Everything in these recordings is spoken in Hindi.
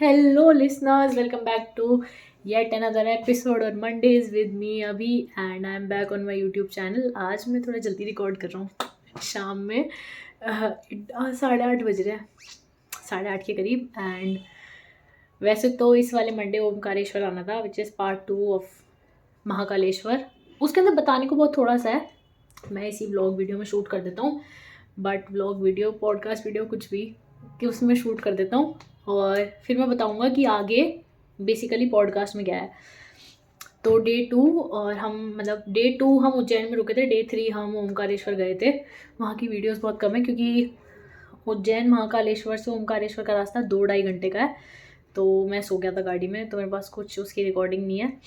Hello, listeners. Welcome back to yet another episode on Mondays with me, Abhi, and I'm back on my YouTube channel. आज मैं थोड़ा जल्दी रिकॉर्ड कर रहा हूँ शाम में 8:30 बज रहे हैं, 8:30 के करीब। एंड वैसे तो इस वाले मंडे ओमकारेश्वर आना था, which is part 2 of Mahakaleshwar. उसके अंदर बताने को बहुत थोड़ा सा है, मैं इसी व्लॉग वीडियो में शूट कर देता हूँ। But vlog video, podcast video, कुछ भी कि उसमें शूट कर देता हूँ और फिर मैं बताऊँगा कि आगे बेसिकली पॉडकास्ट में क्या है। तो डे 2 और हम मतलब डे 2 हम उज्जैन में रुके थे, डे 3 हम ओमकारेश्वर गए थे। वहाँ की वीडियोस बहुत कम है क्योंकि उज्जैन महाकालेश्वर से ओमकारेश्वर का रास्ता 2-2.5 घंटे का है। तो मैं सो गया था गाड़ी में, तो मेरे पास कुछ उसकी रिकॉर्डिंग नहीं है।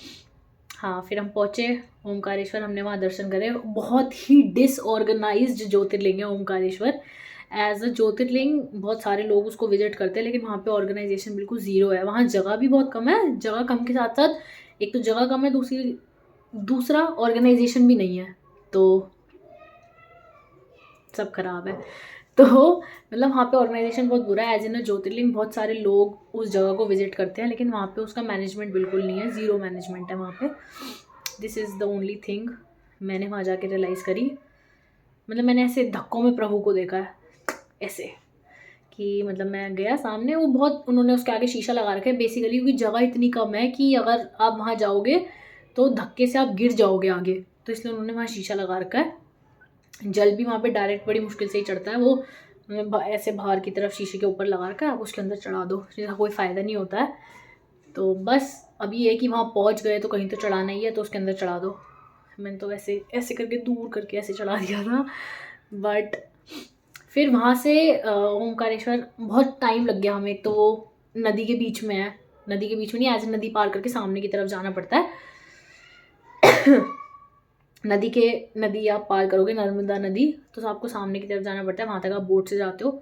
हाँ, फिर हम पहुँचे ओमकारेश्वर, हमने वहाँ दर्शन करे। बहुत ही डिसऑर्गेनाइज्ड ज्योतिर्लिंग है ओमकारेश्वर। एज अ ज्योतिर्लिंग बहुत सारे लोग उसको विजिट करते हैं, लेकिन वहाँ पे ऑर्गेनाइजेशन बिल्कुल ज़ीरो है। वहाँ जगह भी बहुत कम है, जगह कम के साथ साथ एक तो जगह कम है, दूसरा ऑर्गेनाइजेशन भी नहीं है, तो सब खराब है। तो मतलब वहाँ पे ऑर्गेनाइजेशन बहुत बुरा है। एज इन अ ज्योतिर्लिंग बहुत सारे लोग उस जगह को विजिट करते हैं, लेकिन वहाँ पे उसका मैनेजमेंट बिल्कुल नहीं है, ज़ीरो मैनेजमेंट है वहाँ पे। This is the only thing मैंने वहाँ जाके रियलाइज़ करी। मतलब मैंने ऐसे धक्कों में प्रभु को देखा है, ऐसे कि मतलब मैं गया सामने, वो बहुत उन्होंने उसके आगे शीशा लगा रखा है बेसिकली, क्योंकि जगह इतनी कम है कि अगर आप वहाँ जाओगे तो धक्के से आप गिर जाओगे आगे, तो इसलिए उन्होंने वहाँ शीशा लगा रखा है। जल भी वहाँ पे डायरेक्ट बड़ी मुश्किल से ही चढ़ता है, वो ऐसे बाहर की तरफ शीशे के ऊपर लगा रखा है, आप उसके अंदर चढ़ा दो, जिसका कोई फ़ायदा नहीं होता है। तो बस अभी ये कि वहाँ पहुँच गए तो कहीं तो चढ़ाना ही है, तो उसके अंदर चढ़ा दो। मैंने तो ऐसे ऐसे करके दूर करके ऐसे चढ़ा दिया था। बट फिर वहाँ से ओमकारेश्वर बहुत टाइम लग गया हमें। एक तो वो नदी के बीच में है, नदी के बीच में नहीं, एज नदी पार करके सामने की तरफ जाना पड़ता है। नदी आप पार करोगे, नर्मदा नदी, तो आपको सामने की तरफ जाना पड़ता है। वहाँ तक आप बोट से जाते हो,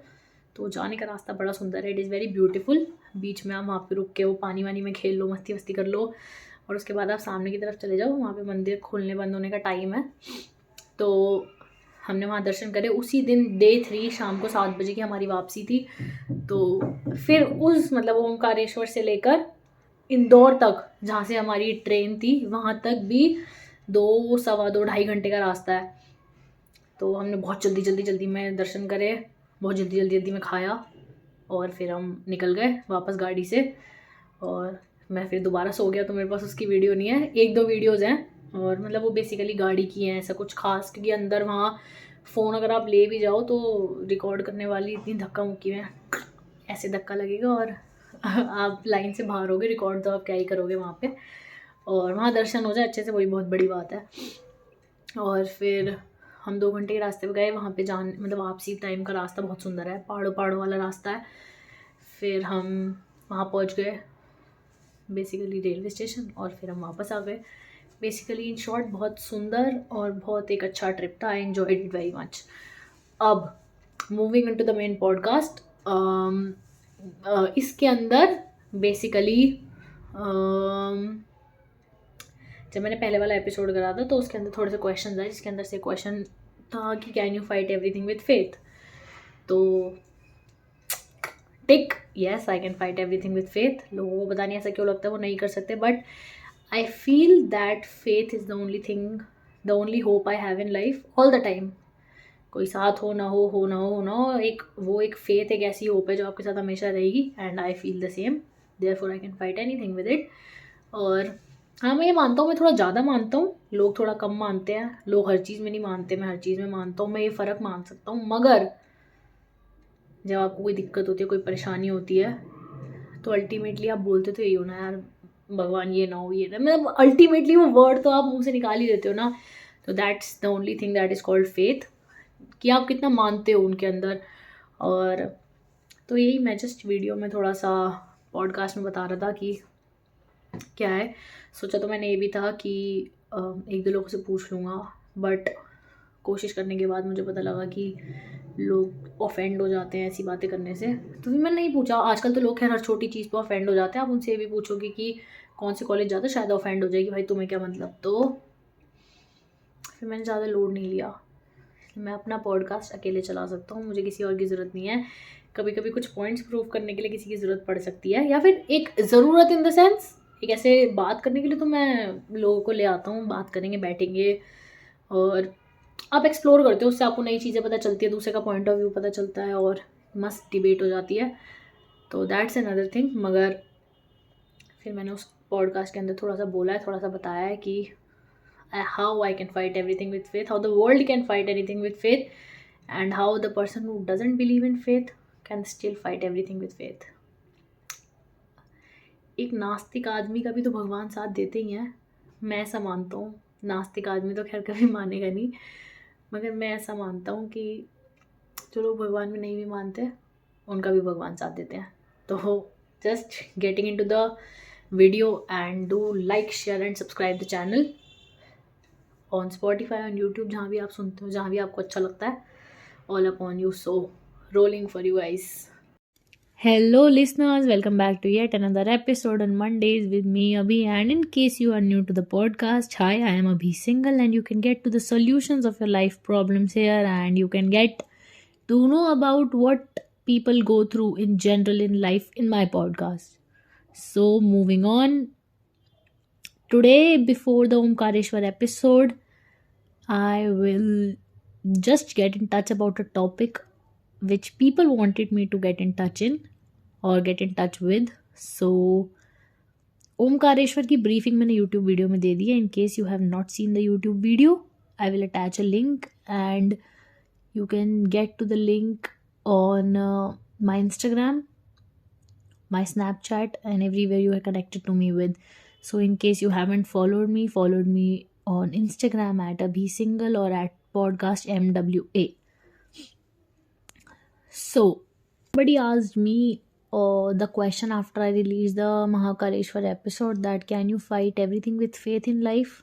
तो जाने का रास्ता बड़ा सुंदर है, इट इज़ वेरी ब्यूटीफुल। बीच में आप वहाँ पे रुक के वो पानी वानी में खेल लो, मस्ती वस्ती कर लो, और उसके बाद आप सामने की तरफ चले जाओ। वहाँ पे मंदिर खुलने बंद होने का टाइम है। तो हमने वहाँ दर्शन करे। उसी दिन डे 3 शाम को 7 बजे की हमारी वापसी थी। तो फिर उस मतलब ओमकारेश्वर से लेकर इंदौर तक, जहाँ से हमारी ट्रेन थी, वहाँ तक भी 2, 2.25 घंटे का रास्ता है। तो हमने बहुत जल्दी में दर्शन करे, बहुत जल्दी में खाया, और फिर हम निकल गए वापस गाड़ी से। और मैं फिर दोबारा सो गया, तो मेरे पास उसकी वीडियो नहीं है। 1-2 वीडियोज़ हैं, और मतलब वो बेसिकली गाड़ी की हैं, ऐसा कुछ खास, क्योंकि अंदर वहाँ फ़ोन अगर आप ले भी जाओ तो रिकॉर्ड करने वाली इतनी धक्का मुक्की में ऐसे धक्का लगेगा, और आप लाइन से बाहर होगे, रिकॉर्ड तो आप क्या ही करोगे वहाँ पे। और वहाँ दर्शन हो जाए अच्छे से, वही बहुत बड़ी बात है। और फिर हम 2 घंटे के रास्ते पे गए। वहाँ पे मतलब वापसी टाइम का रास्ता बहुत सुंदर है, पहाड़ों वाला रास्ता है। फिर हम वहाँ पहुँच गए बेसिकली रेलवे स्टेशन, और फिर हम वापस आ गए। बेसिकली इन शॉर्ट बहुत सुंदर और बहुत एक अच्छा ट्रिप था। I enjoyed it very much. अब moving into the main podcast, इसके अंदर बेसिकली जब मैंने पहले वाला एपिसोड करा था तो उसके अंदर थोड़े से क्वेश्चन आए, जिसके अंदर से क्वेश्चन था कि can you fight everything with faith. तो tick, yes I can fight everything with faith. लोगों को पता नहीं ऐसा क्यों लगता है वो नहीं कर सकते, but I feel that faith is the only thing, the only hope I have in life all the time. कोई साथ हो ना हो, एक फेथ, एक ऐसी होप है जो आपके साथ हमेशा रहेगी। And I feel the same, therefore I can fight anything with it. और हाँ, मैं ये मानता हूँ, मैं थोड़ा ज़्यादा मानता हूँ, लोग थोड़ा कम मानते हैं। लोग हर चीज़ में नहीं मानते, मैं हर चीज़ में मानता हूँ। मैं ये फ़र्क मान सकता हूँ, मगर जब आपको कोई दिक्कत होती है, कोई परेशानी होती है, तो अल्टीमेटली आप बोलते तो यही हो ना यार, भगवान ये ना हो, ये ना, मतलब अल्टीमेटली वो वर्ड तो आप मुंह से निकाल ही देते हो ना। तो that's the only thing that is called faith, कि आप कितना मानते हो उनके अंदर। और तो यही मैं जस्ट वीडियो में थोड़ा सा पॉडकास्ट में बता रहा था कि क्या है। सोचा तो मैंने ये भी था कि 1-2 लोगों से पूछ लूँगा, बट कोशिश करने के बाद मुझे पता लगा कि लोग ऑफेंड हो जाते हैं ऐसी बातें करने से, तो फिर मैंने नहीं पूछा। आजकल तो लोग खैर हर छोटी चीज़ पे ऑफेंड हो जाते हैं। आप उनसे ये भी पूछोगे कि कौन से कॉलेज जाते, शायद ऑफेंड हो जाएगी, भाई तुम्हें क्या मतलब। तो फिर मैंने ज़्यादा लोड नहीं लिया, मैं अपना पॉडकास्ट अकेले चला सकता हूँ, मुझे किसी और की ज़रूरत नहीं है। कभी कभी कुछ पॉइंट्स प्रूव करने के लिए किसी की ज़रूरत पड़ सकती है, या फिर एक ज़रूरत इन द सेंस एक ऐसे बात करने के लिए तो मैं लोगों को ले आता हूँ, बात करेंगे, बैठेंगे और आप एक्सप्लोर करते हो, उससे आपको नई चीज़ें पता चलती है, दूसरे का पॉइंट ऑफ व्यू पता चलता है और मस्त डिबेट हो जाती है। तो दैट्स अनदर थिंग। मगर फिर मैंने उस पॉडकास्ट के अंदर थोड़ा सा बोला है, थोड़ा सा बताया है कि how I can fight everything with faith, how the world can fight anything with faith, and how the person who doesn't believe in faith can still fight everything with faith. एक नास्तिक आदमी का भी तो भगवान साथ देते ही हैं, मैं ऐसा मानता हूँ। नास्तिक आदमी तो खैर कभी मानेगा नहीं, मगर मैं ऐसा मानता हूँ कि जो लोग भगवान में नहीं भी मानते उनका भी भगवान साथ देते हैं। तो just getting into the video and do like, share and subscribe the channel on Spotify, on YouTube, जहाँ भी आप सुनते हो, जहाँ भी आपको अच्छा लगता है, all upon you. So rolling for you guys. Hello listeners, welcome back to yet another episode on Mondays with me Abhi, and in case you are new to the podcast, hi, I am Abhi Single and you can get to the solutions of your life problems here, and you can get to know about what people go through in general in life in my podcast. So moving on, today before the Omkareshwar episode, I will just get in touch about a topic which people wanted me to get in touch in or get in touch with. So Omkareshwar की ब्रीफिंग मैंने यूट्यूब वीडियो में दे दी है. In case you have not seen the YouTube video, I will attach a link and you can get to the link on my Instagram, my Snapchat, and everywhere you are connected to me with. So in case you haven't followed me on Instagram at Abhi Single or at podcast MWA. So somebody asked me the question after I released the Mahakaleshwar episode, that can you fight everything with faith in life?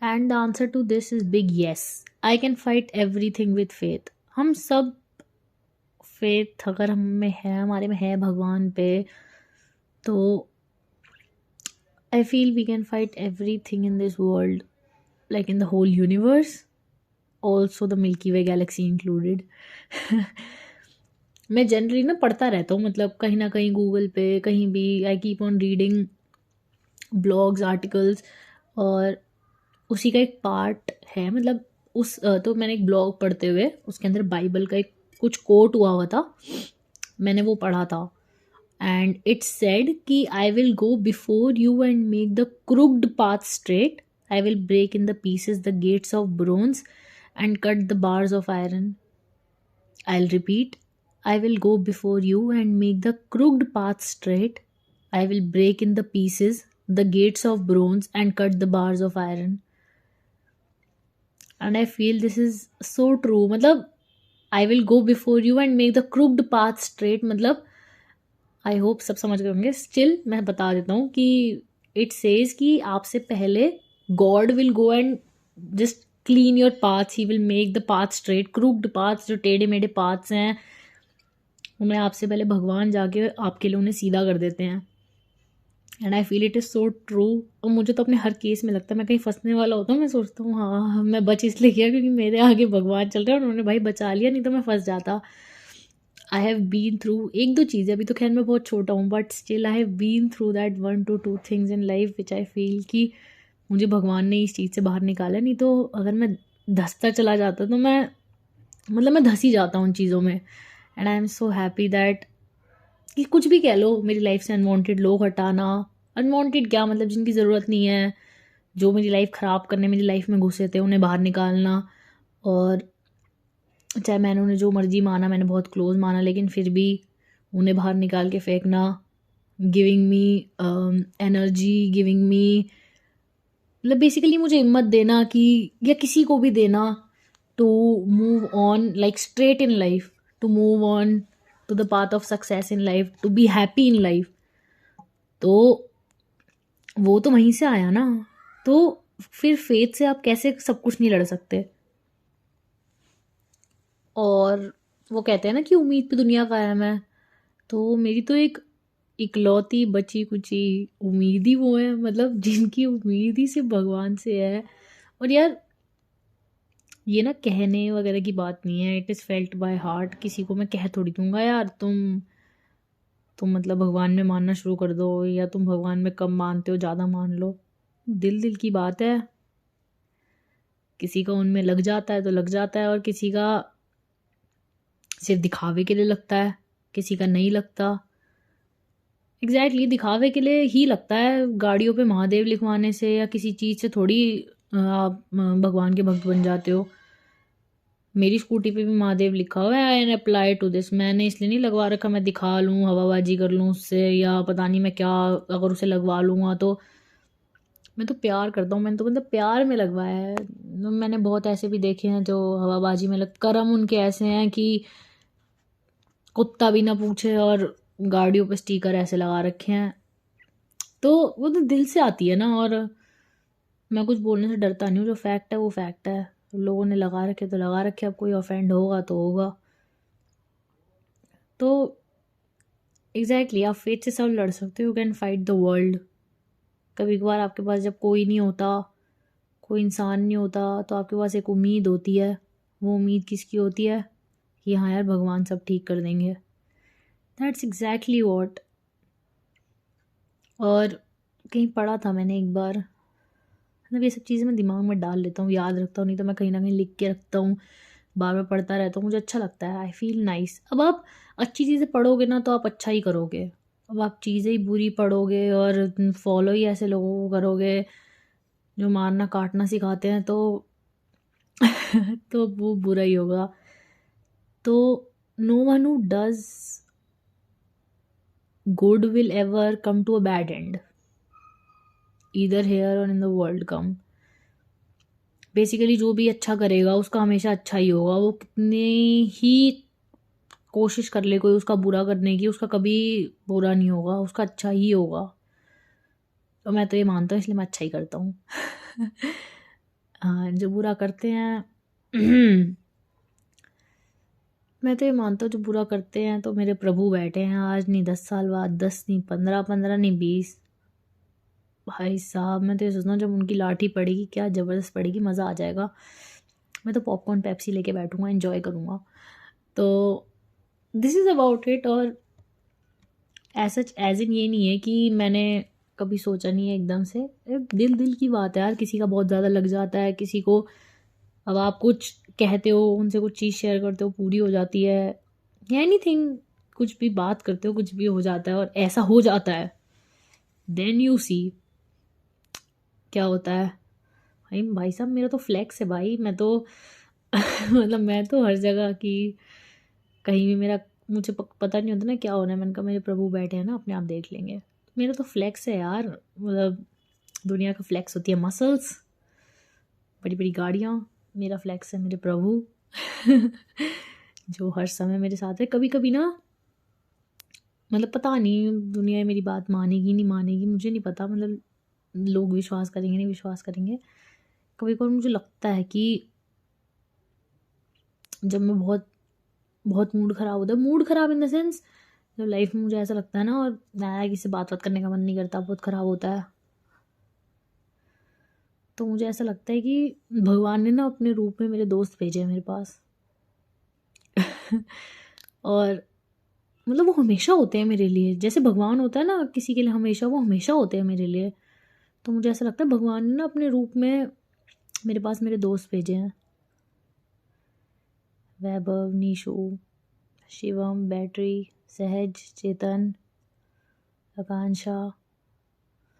And the answer to this is big yes. I can fight everything with faith. हम सब faith अगर हम में है, हमारे में है भगवान पे, तो I feel we can fight everything in this world, like in the whole universe, also the Milky Way galaxy included. मैं जनरली ना पढ़ता रहता हूँ, मतलब कहीं ना कहीं गूगल पे, कहीं भी I keep on reading blogs, articles, और उसी का एक पार्ट है, मतलब उस तो मैंने एक ब्लॉग पढ़ते हुए उसके अंदर बाइबल का एक कुछ कोट हुआ था, मैंने वो पढ़ा था. एंड इट सेड कि I will go before you and make the crooked path straight, I will break in the pieces the gates of bronze and cut the bars of iron. I will repeat, I will go before you and make the crooked path straight. I will break in the pieces the gates of bronze and cut the bars of iron. And I feel this is so true. मतलब I will go before you and make the crooked path straight, मतलब I hope सब समझ गए होंगे. Still मैं बता देता हूँ कि it says कि आपसे पहले God will go and just clean your paths. He will make the path straight. Crooked paths, जो टेढ़े मेढ़े paths हैं, उन्हें आपसे पहले भगवान जाके आपके लिए उन्हें सीधा कर देते हैं. And I feel it is so true. और मुझे तो अपने हर केस में लगता है, मैं कहीं फंसने वाला होता हूँ, मैं सोचता हूँ हाँ मैं बच इसलिए किया क्योंकि मेरे आगे भगवान चल रहे हैं और उन्होंने भाई बचा लिया, नहीं तो मैं फंस जाता. आई हैव बीन थ्रू एक दो चीज़ें, अभी तो खैर मैं बहुत छोटा हूँ, but still I have been through that 1 to 2 things in life which I feel कि मुझे भगवान ने इस चीज़ से बाहर निकाला. नहीं तो अगर मैं धंसता चला जाता तो मैं धंस ही जाता हूँ उन चीज़ों में. And I am so happy that कि कुछ भी कह लो, मेरी लाइफ से अनवांटेड लोग हटाना, अनवांटेड क्या मतलब जिनकी ज़रूरत नहीं है, जो मेरी लाइफ ख़राब करने मेरी लाइफ में घुसे थे, उन्हें बाहर निकालना. और चाहे मैंने उन्हें जो मर्जी माना, मैंने बहुत क्लोज माना, लेकिन फिर भी उन्हें बाहर निकाल के फेंकना, giving me energy, giving me, मतलब बेसिकली मुझे हिम्मत देना कि, या किसी को भी देना, to move on like straight in life, to move on to the path of success in life, to be happy in life. तो वो तो वहीं से आया ना. तो फिर फेथ से आप कैसे सब कुछ नहीं लड़ सकते. और वो कहते हैं ना कि उम्मीद पे दुनिया कायम है, तो मेरी तो एक इकलौती बची कुची उम्मीद ही वो है, मतलब जिनकी उम्मीद ही सिर्फ भगवान से है. और यार ये ना कहने वगैरह की बात नहीं है, it is felt by heart. किसी को मैं कह थोड़ी दूंगा यार तुम मतलब भगवान में मानना शुरू कर दो, या तुम भगवान में कम मानते हो ज़्यादा मान लो। दिल दिल की बात है। किसी का उनमें लग जाता है तो लग जाता है, और किसी का सिर्फ दिखावे के लिए लगता है, किसी का नहीं लगता। एग्जैक्टली दिखावे के लिए ही लगता है। गाड़ियों पे महादेव लिखवाने से या किसी चीज़ से थोड़ी आप भगवान के भक्त बन जाते हो। मेरी स्कूटी पे भी महादेव लिखा हुआ है, I an apply to this. मैंने इसलिए नहीं लगवा रखा मैं दिखा लूँ, हवाबाजी कर लूँ उससे, या पता नहीं मैं क्या, अगर उसे लगवा लूँगा तो। मैं तो प्यार करता हूँ, मैंने तो मतलब प्यार में लगवाया है। मैंने बहुत ऐसे भी देखे हैं जो हवाबाजी में लग, कर्म उनके ऐसे हैं कि कुत्ता भी ना पूछे और गाड़ियों पे स्टिकर ऐसे लगा रखे हैं। तो वो तो दिल से आती है ना, और मैं कुछ बोलने से डरता नहीं हूँ। जो फैक्ट है वो फैक्ट है। लोगों ने लगा रखे तो लगा रखे, अब कोई ऑफेंड होगा तो होगा। तो एग्जैक्टली आप फेथ से सब लड़ सकते हो, you can fight the world. कभी कभार आपके पास जब कोई नहीं होता, कोई इंसान नहीं होता, तो आपके पास एक उम्मीद होती है। वो उम्मीद किसकी होती है कि हाँ यार भगवान सब ठीक कर देंगे। That's exactly what. और कहीं पढ़ा था मैंने एक बार, मतलब ये सब चीज़ें मैं दिमाग में डाल लेता हूँ, याद रखता हूँ, नहीं तो मैं कहीं ना कहीं लिख के रखता हूँ, बार बार पढ़ता रहता हूँ, मुझे अच्छा लगता है, आई फील नाइस। अब आप अच्छी चीज़ें पढ़ोगे ना तो आप अच्छा ही करोगे। अब आप चीज़ें ही बुरी पढ़ोगे और फॉलो ही ऐसे लोगों को करोगे जो मारना काटना सिखाते हैं, तो तो वो बुरा ही होगा। तो no one who does good will ever come to a bad end, either here or in the world come. Basically जो भी अच्छा करेगा उसका हमेशा अच्छा ही होगा। वो कितने ही कोशिश कर ले कोई उसका बुरा करने की, उसका कभी बुरा नहीं होगा, उसका अच्छा ही होगा। तो मैं तो ये मानता हूँ, इसलिए मैं अच्छा ही करता हूँ। हाँ, जो बुरा करते हैं मैं तो ये मानता हूँ जो बुरा करते हैं तो मेरे प्रभु बैठे हैं, आज नहीं 10 साल बाद, 10 नहीं 15, 15 नहीं 20। भाई साहब मैं तो ये सोचता हूँ जब उनकी लाठी पड़ेगी क्या ज़बरदस्त पड़ेगी, मज़ा आ जाएगा। मैं तो पॉपकॉर्न पेप्सी लेके बैठूंगा, एंजॉय करूँगा। तो दिस इज़ अबाउट इट। और ऐसा एज इन ये नहीं है कि मैंने कभी सोचा नहीं है एकदम से। दिल दिल की बात है यार, किसी का बहुत ज़्यादा लग जाता है किसी को। अब आप कुछ कहते हो, उनसे कुछ चीज़ शेयर करते हो, पूरी हो जाती है, या एनीथिंग, कुछ भी बात करते हो कुछ भी हो जाता है और ऐसा हो जाता है, देन यू सी क्या होता है। भाई भाई साहब मेरा तो फ्लैक्स है भाई, मैं तो मतलब मैं तो हर जगह की, कहीं भी मेरा, मुझे पता नहीं होता ना क्या होना है, मैंने कहा मेरे प्रभु बैठे हैं ना अपने आप देख लेंगे। मेरा तो फ्लैक्स है यार, मतलब दुनिया का फ्लैक्स होती है मसल्स, बड़ी बड़ी गाड़ियाँ। मेरा फ्लैक्स है मेरे प्रभु जो हर समय मेरे साथ है। कभी कभी ना, मतलब पता नहीं दुनिया मेरी बात मानेगी नहीं मानेगी, मुझे नहीं पता, मतलब लोग विश्वास करेंगे नहीं विश्वास करेंगे। कभी कभी मुझे लगता है कि जब मैं बहुत बहुत मूड ख़राब होता है, मूड ख़राब इन द सेंस, जब लाइफ में मुझे ऐसा लगता है ना, और मैं किसी से बात करने का मन नहीं करता, बहुत ख़राब होता है, तो मुझे ऐसा लगता है कि भगवान ने ना अपने रूप में मेरे दोस्त भेजे हैं मेरे पास। और मतलब वो हमेशा होते हैं मेरे लिए, जैसे भगवान होता है ना किसी के लिए हमेशा, वो हमेशा होते हैं मेरे लिए। तो मुझे ऐसा लगता है भगवान ने ना अपने रूप में मेरे पास मेरे दोस्त भेजे हैं। वैभव, नीशू, शिवम, बैटरी, सहज, चेतन, आकांक्षा,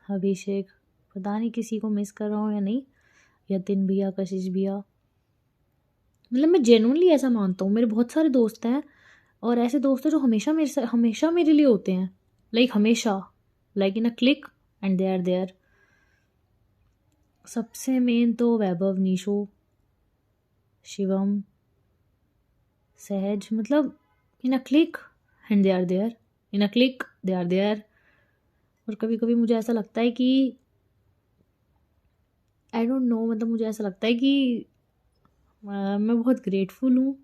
अभिषेक, पता नहीं किसी को मिस कर रहा हूँ या नहीं, यतिन भैया, कशिश भैया। मतलब मैं जेन्युइनली ऐसा मानता हूँ, मेरे बहुत सारे दोस्त हैं, और ऐसे दोस्त हैं जो हमेशा मेरे लिए होते हैं, लाइक हमेशा, like in a clique and they are there. सबसे मेन तो वैभव, नीशू, शिवम, सहज, मतलब in a clique and they are there, in a clique they are there. और कभी कभी मुझे ऐसा लगता है कि आई डोंट नो, मतलब मुझे ऐसा लगता है कि मैं बहुत ग्रेटफुल हूँ।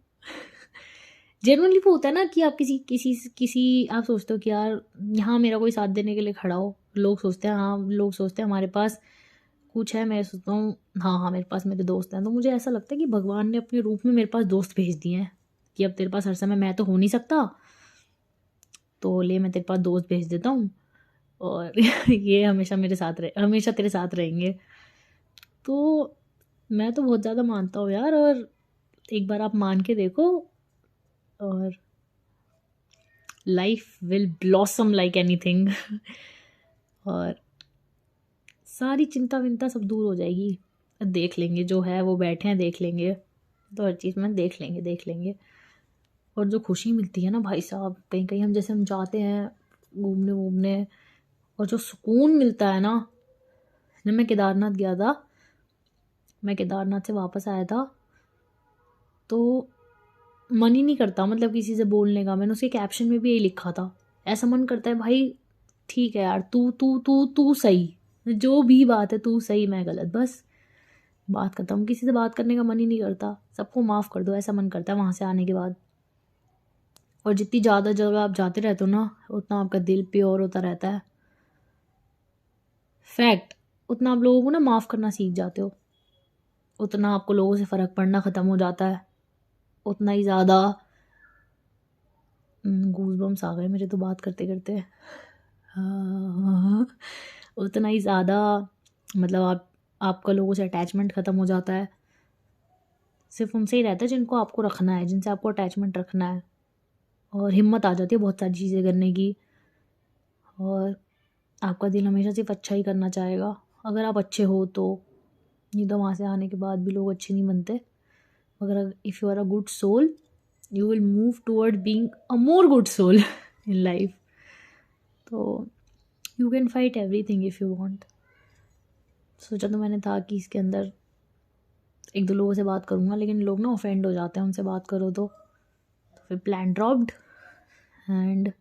जनरली वो होता है ना कि आप किसी किसी किसी आप सोचते हो कि यार यहाँ मेरा कोई साथ देने के लिए खड़ा हो, लोग सोचते हैं, हाँ लोग सोचते हैं हमारे पास कुछ है, मैं सोचता हूँ हाँ हाँ मेरे पास मेरे दोस्त हैं, तो मुझे ऐसा लगता है कि भगवान ने अपने रूप में मेरे पास दोस्त भेज दिए हैं कि अब तेरे पास हर समय मैं तो हो नहीं सकता, तो ले मैं तेरे पास दोस्त भेज देता हूँ और ये हमेशा मेरे साथ रहे, हमेशा तेरे साथ रहेंगे। तो मैं तो बहुत ज़्यादा मानता हूँ यार, और एक बार आप मान के देखो और life will blossom like anything और सारी चिंता विंता सब दूर हो जाएगी। देख लेंगे, जो है वो बैठे हैं देख लेंगे, तो हर चीज़ में देख लेंगे देख लेंगे। और जो खुशी मिलती है ना भाई साहब, कहीं कहीं हम जैसे हम जाते हैं घूमने वूमने, और जो सुकून मिलता है ना, जब मैं केदारनाथ गया था, मैं केदारनाथ से वापस आया था, तो मन ही नहीं करता मतलब किसी से बोलने का। मैंने उसके कैप्शन में भी यही लिखा था, ऐसा मन करता है भाई ठीक है यार, तू तू तू तू सही, जो भी बात है तू सही मैं गलत, बस बात खत्म। किसी से बात करने का मन ही नहीं करता, सबको माफ़ कर दो ऐसा मन करता है वहाँ से आने के बाद। और जितनी ज़्यादा जगह आप जाते रहते हो ना, उतना आपका दिल प्योर होता रहता है। फैक्ट, उतना आप लोगों को ना माफ़ करना सीख जाते हो, उतना आपको लोगों से फ़र्क पड़ना ख़त्म हो जाता है, उतना ही ज़्यादा गूज़बम्स आ गए मेरे तो बात करते करते। हाँ, उतना ही ज़्यादा मतलब आपका लोगों से अटैचमेंट ख़त्म हो जाता है। सिर्फ उनसे ही रहता है जिनको आपको रखना है, जिनसे आपको अटैचमेंट रखना है, और हिम्मत आ जाती है बहुत सारी चीज़ें करने की। और आपका दिल हमेशा सिर्फ अच्छा ही करना चाहेगा अगर आप अच्छे हो तो, नहीं तो वहाँ से आने के बाद भी लोग अच्छे नहीं बनते। मगर if you are a good soul, you will move toward being a more good soul in life. तो you can fight everything if you want. सोचा तो मैंने था कि इसके अंदर एक दो लोगों से बात करूँगा, लेकिन लोग ना ऑफेंड हो जाते हैं उनसे बात करो तो फिर प्लान ड्रॉप्ड। एंड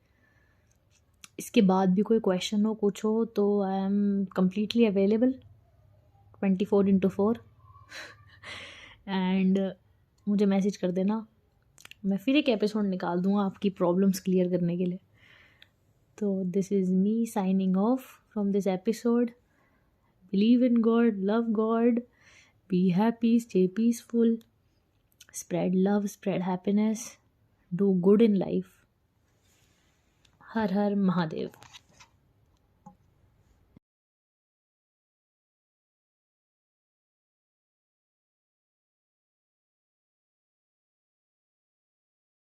इसके बाद भी कोई क्वेश्चन हो कुछ हो तो I am completely available 24/4 and मुझे मैसेज कर देना, मैं फिर एक एपिसोड निकाल दूँगा आपकी प्रॉब्लम्स क्लियर करने के लिए। तो this is me signing off from this episode. Believe in God, love God, be happy, stay peaceful, spread love, spread happiness, do good in life. Her her Mahadev.